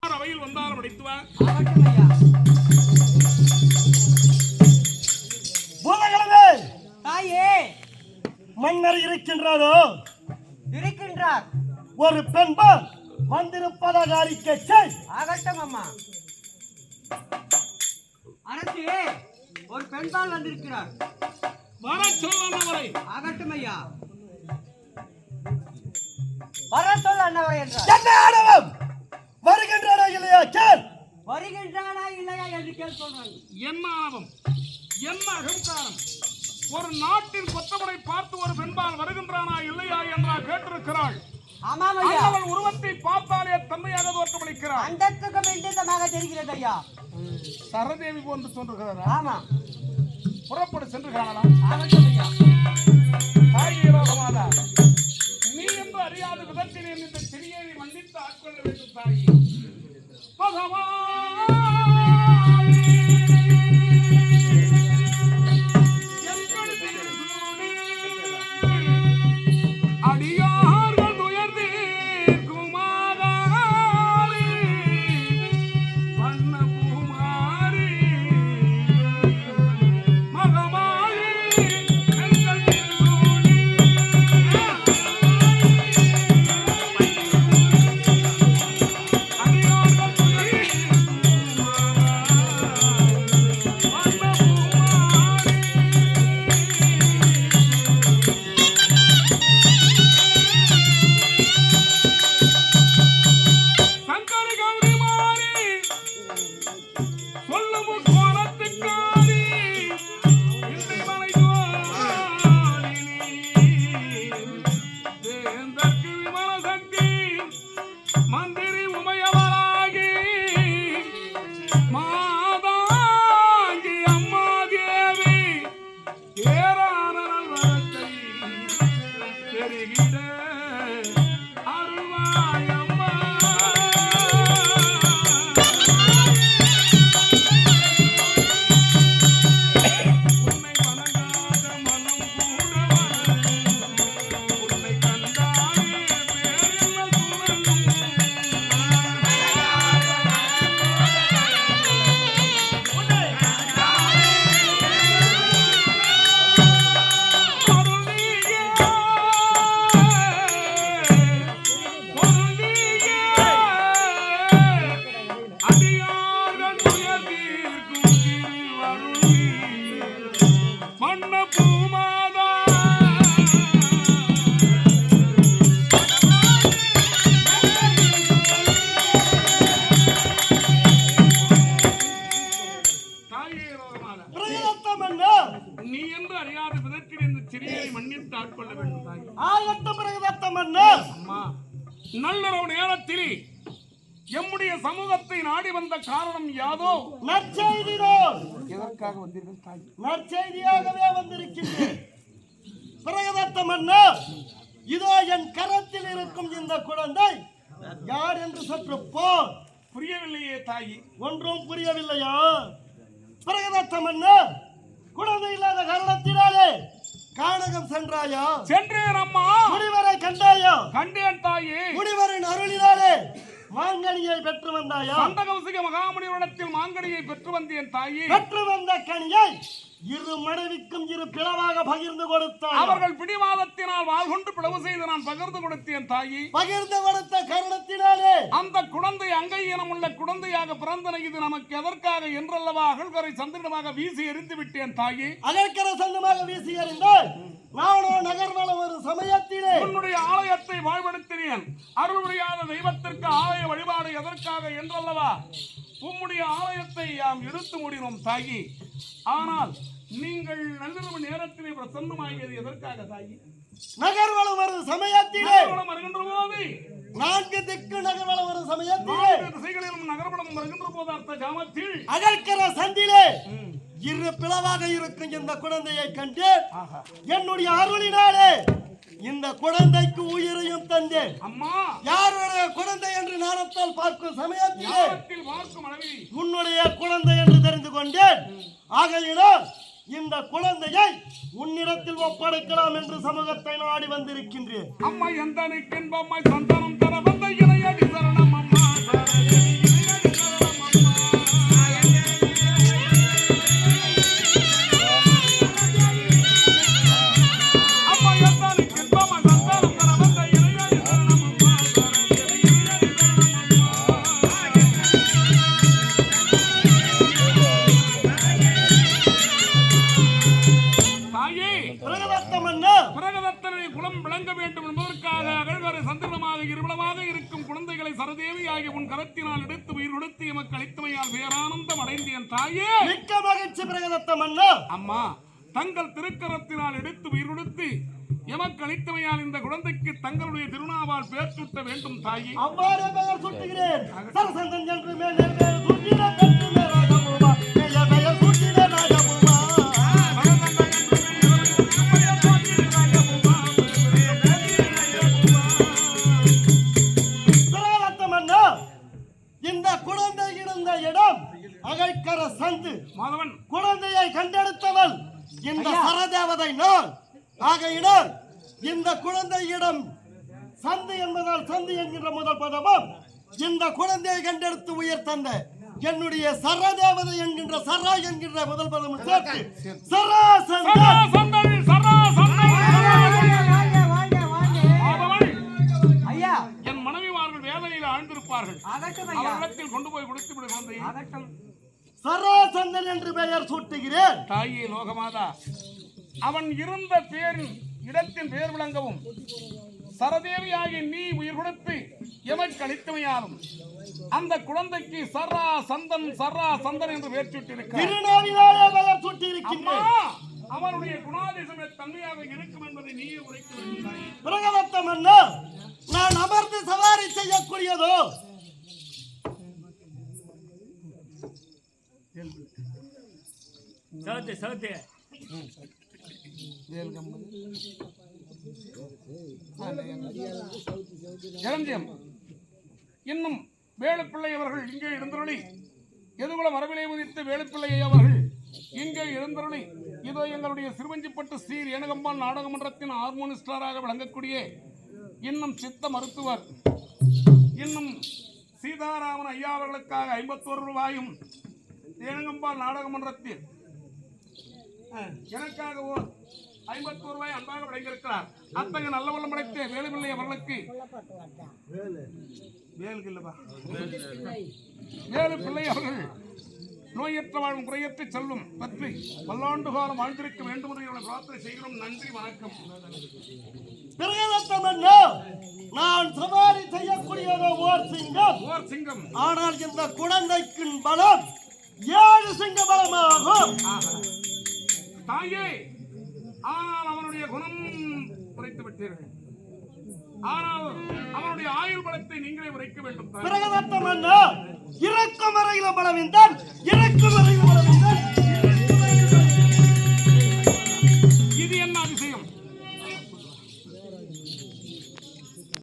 அவையில் வந்தாலும் அடித்துவா. தாயே, மன்னர் இருக்கின்றாரோ? இருக்கின்றார். ஒரு பெண்பால் வந்திருப்பதாக அறிக்கை செய். ஆகட்டும் அம்மா. அரசே, ஒரு பெண்பால் வந்திருக்கிறார். வர சொல் அண்ணவரை. ஆகட்டும் ஐயா. வர சொல் அண்ணவரை என்றார். என்ன ஆணவம்? வருகின்றானா இல்லையா கேள். வருகின்றானா இல்லையா என்று கேள் சொல்றாங்க. என்ன ஆணவம், என்ன அகங்காரம்? ஒரு நாட்டின் கொத்தவனை பார்த்து ஒரு பெண்பால் வருகின்றானா இல்லையா என்றா கேட்டிருக்கிறாள். ஆமாம் ஐயா. அவள் உருவத்தை பார்த்தாலே தன்மையாக தோற்றமளிக்கிறாள். அண்டத்துக்கும் இண்டமாக தெரிகிறது ஐயா. சரதேவி போன்று தோன்றுகிறாரா? ஆமா. புறப்படு சென்று காணலாம். ஆகட்டும் ஐயா. தாயே ரோகமாதா, நீ என்று அறியாத விதத்தில் இந்த சிறியனை மன்னித்து ஆட்கொள்ள வேண்டும் தாயே. பகவான் அடியார்கள் துயர்ந்தே குமாரி வண்ண பூமாரி மகமாரி எங்கள் திருநூலி அடியார்கள் துயர்ந்தே சங்கரி கௌரி மாறி சொல்லும் கோலத்துக்காரி இன்றை மலை ஜோதினி தேர்ந்தற்கு விமல சக்தி மந்திரி உமையவராகி மாதாங்கி அம்மா தேவி ஏரான வரத்தை பெருகிட அருள்வாய் அம்மா. உன்னை வணங்காத மனம் கூட உன்னை கண்டாலே பேரில்ல சுரங்கும். அடியார்கள் துயர் தீர்க்கும் திருவருளி மன்ன பூமாதா. தாயே ரோகமாதா, பிரயத்த மன்னர். நீ என்று அறியாத விதத்தில் இந்த சிறியனை மன்னித்து ஆட்கொள்ள வேண்டும் தாயே. ஆகட்டும் பிரயத்த மன்னர். அம்மா, நல்லொரு நேரத்தில் எம்முடைய சமூகத்தை நாடி வந்த காரணம் யாதோ? நற்செய்தினோர். எதற்காக வந்தீர்கள் தாய்? நற்செய்தியாகவே வந்திருக்கின்றேன். பிரயத்த மன்னர், இதோ என் கரத்தில் இருக்கும் இந்த குழந்தை யார் என்று சற்று போர். புரியவில்லையே தாயி. ஒன்றும் புரியவில்லையா? பிரயத்த மன்னர், குழந்தை இல்லாத காரணத்தினாலே கானகம் சென்றாயா? சென்றேன் அம்மா. முனிவரை கண்டாயா? கண்டேன் தாயே. முனிவரின் அருளினாலே மாங்கனியை பெற்று வந்தாயா? சண்டகௌசிக மகாமுனிவரிடத்தில் மாங்கனியை பெற்று வந்தேன் தாயே. பெற்று வந்த கனியை இரு மனைவிக்கும் இரு பிளவாக பகிர்ந்து கொடுத்தார். அவர்கள் பிடிவாதத்தினால் வாழ்கொண்டு பிளவு செய்து நான் பகிர்ந்து கொடுத்தேன் தாயே. பகிர்ந்து கொடுத்த காரணத்தினாலே அந்த குழந்தை அங்கை இனமுள்ள குழந்தையாக பிறந்தன. இது நமக்கு எதற்காக என்றல்லவா அகழ்கரை சந்திரமாக வீசி எறிந்து விட்டேன் தாயே. அகழ்கர சொந்தமாக வீசி எறிந்தால் நானோ நகர்வளம் ஒரு சமயத்திலே உன்னுடைய ஆலயத்தை வாழ்வெடுத்தினேன். அருள் புரியாத தெய்வத்திற்கு ஆலய வழிபாடு எதற்காக என்றல்லவா உம்முடைய ஆலயத்தை யாம் இழுத்து மூடினோம் தாயி. ஆனால் நீங்கள் நள்ளிரவு நேரத்திலே பிரசன்னமாகியது எதற்காக தாயி? நகர்வளம் ஒரு சமயத்திலே வருகின்ற போது நான்கு திக்கு நகர்வளம் ஒரு சமயத்திலே திசைகளிலும் நகர்வளம் வருகின்ற போது அர்த்த ஜாமத்தில் அகழ்கர சந்திலே இரு பிளவாக இருக்கும் இந்த குழந்தையை கண்டு என்னுடைய அருளினாலே இந்த குழந்தைக்கு உயிரையும் தந்தேன். அம்மா, யாருடைய குழந்தை என்று நாணத்தால் பார்க்கும் சமயத்திலே உன்னுடைய குழந்தை என்று தெரிந்து கொண்டேன். ஆகையினால் இந்த குழந்தையை உன்னிடத்தில் ஒப்படைக்கலாம் என்று சமூகத்தை நாடி வந்திருக்கின்றேன். அம்மா எந்த நிற்கின்ற அம்மா சந்தானம் தர வந்த இணையடி சரணம் அம்மா கரத்தினால் எடுத்து உயிர் கொடுத்து எமக்கு அளித்தமையால் பேரானந்தம் அடைந்தேன் தாயே. மிக்க மகிழ்ச்சி பிரகதத்த மன்னா. அம்மா, தங்கள் திருக்கரத்தினால் எடுத்து உயிர் கொடுத்து எமக்கு அளித்தமையால் இந்த குழந்தைக்கு தங்களுடைய திருநாவால் பெயர் சூட்ட வேண்டும் தாயே. அவ்வாறே பெயர் சூட்டுகிறேன். சரசந்தன் என்று மேல் பெயர் சூட்டின கட்டுமே ராஜபூமா. பெயர் சூட்டின ராஜபூமா. பிரகதத்த மன்னா, இந்த குழந்தை இருந்த இடம் அகைக்கர சந்து. மாதவன், குழந்தையை கண்டெடுத்தவள் இந்த சரதேவதை நான். ஆகையினால் இந்த குழந்தையிடம் சந்து என்பதால் சந்து என்கின்ற முதல் பதமும், இந்த குழந்தையை கண்டெடுத்து உயர் தந்த என்னுடைய சரதேவதை என்கின்ற சரா என்கின்ற முதல் பதமும் சேர்த்து சராசந்தன். ஐயா, என் மனைவிமார்கள் வேதனையில் ஆழ்ந்திருப்பார்கள். அதட்டும் ஐயா, அவரிடத்தில் கொண்டு போய் கொடுத்து விடு குழந்தையை. அதட்டும். சராசந்தன் என்று பெயர் சூட்டுகிறேன். தாயே லோகமாதா, அவன் இருந்த பேரின் இடத்தின் பெயர் விளங்கவும் சரதேவியாகி நீ உயிர் கொடுத்து எமக்கு அளித்தமையாலும் அந்த குழந்தைக்கு சரா சந்தன் என்று பெயர் சூட்டியிருக்கிறார். திருநாவினாலே பெயர் சூட்டியிருக்கின்றேன். அவனுடைய குணாதிசமே தன்மையாக இருக்கும் என்பதை நீயே உரைக்க வேண்டும் தாயே. பிரகதத்த மன்னா, நான் அமர்ந்து சவாரி செய்யக்கூடியதோ இளஞ்சியம் இன்னும் வேலுப்பிள்ளை அவர்கள் இங்கே இருந்தருளி, எதுகுல மரபிலே உதித்த வேலுப்பிள்ளை அவர்கள் இங்கே இருந்தருளி, இதோ எங்களுடைய சிறுவஞ்சிப்பட்டு ஸ்ரீ ரேணுகம்பாள் நாடக மன்றத்தின் ஹார்மோனிஸ்டராக விளங்கக்கூடிய இன்னும் சித்த மருத்துவர் இன்னும் சீதாராமன் ஐயா அவர்களுக்காக 51 ரூபாயும் ரேணுகம்பாள் நாடக மன்றத்தில் எனக்காக 51 ரூபாய் அன்பாக வழங்கியிருக்கிறார். அத்தகைய நல்ல வல்லம் படைத்த வேலுப்பிள்ளை அவர்களுக்கு வேலுப்பிள்ளை அவர்கள் நோயற்ற வாழும் குறையற்ற செல்வம் பற்றி பல்லாண்டு காலம் வாழ்ந்திருக்க வேண்டும் என்று பிரார்த்தனை செய்கிறோம். நன்றி, வணக்கம். பிரகதத்த மன்னா, நான் சவாரி செய்யக்கூடியதோ ஓர் சிங்கம். ஆனால் இந்த குழந்தைக்கு பலம் 7 சிங்க பலமாகும். தாயே, ஆனால் அவனுடைய குணம் குறைத்து விட்டீர்கள். ஆனால் அவனுடைய ஆயுள் பலத்தை நீங்களே உரைக்க வேண்டும். பிரகதத்த மன்னா, இறக்கும் வரையில பலம் என்றால் இறக்கும் வரையில